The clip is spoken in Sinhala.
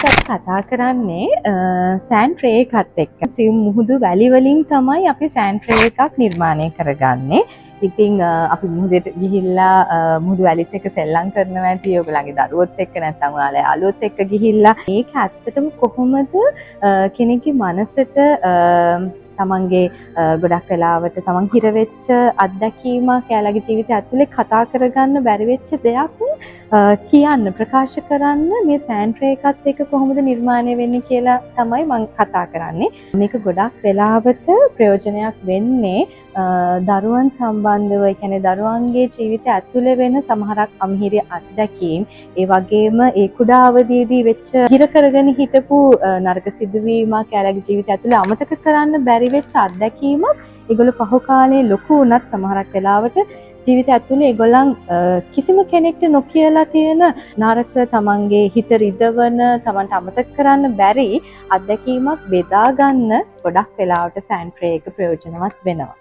කතා කරන්නේ සෑන් ට්‍රේ එකත් එක්ක. සිව් මුහුදු වැලි වලින් තමයි අපි සෑන් ට්‍රේ එකක් නිර්මාණය කරගන්නේ. ඉතින් අපි මුහුදට ගිහිල්ලා මුහුදු වැලිත් එක්ක සෙල්ලම් කරනවා ඇති. ඔයගොල්ලන්ගේ දරුවොත් එක්ක නැත්නම් ඔයාලා යාළුවොත් එක්ක ගිහිල්ලා මේක ඇත්තටම කොහොමද කෙනෙක්ගේ මනසට තමන්ගේ ගොඩක් වෙලාවට තමන් හිර වෙච්ච අත්දැකීමක් එයාලගේ ජීවිතය ඇතුලේ කතා කරගන්න බැරි වෙච්ච දෙයක් කියන්න ප්‍රකාශ කරන්න මේ සෑන් ට්‍රේ එකත් එක්ක කොහොමද නිර්මාණය වෙන්නේ කියලා තමයි මම කතා කරන්නේ. මේක ගොඩක් වෙලාවට ප්‍රයෝජනයක් වෙන්නේ දරුවන් සම්බන්ධව, ඒ කියන්නේ දරුවන්ගේ ජීවිතය ඇතුලේ වෙන සමහරක් අමිහිරි අත්දැකීම්, ඒ වගේම ඒ කුඩා අවදියේදී වෙච්ච හිර කරගෙන හිටපු නරක සිදුවීමක් එයාලගේ ජීවිතය ඇතුලේ අමතක කරන්න බැරි වෙච්ච අත්දැකීමක් ඒගොල්ලෝ පහු කාලේ ලොකු වුණත් සමහරක් වෙලාවට ජීවිතය ඇතුලේ ඒගොල්ලන් කිසිම කෙනෙක්ට නොකියලා තියෙන නරක තමන්ගේ හිත රිදවන තමන්ට අමතක කරන්න බැරි අත්දැකීමක් බෙදා ගන්න ගොඩක් වෙලාවට සෑන් ට්‍රේ එක ප්‍රයෝජනවත් වෙනවා.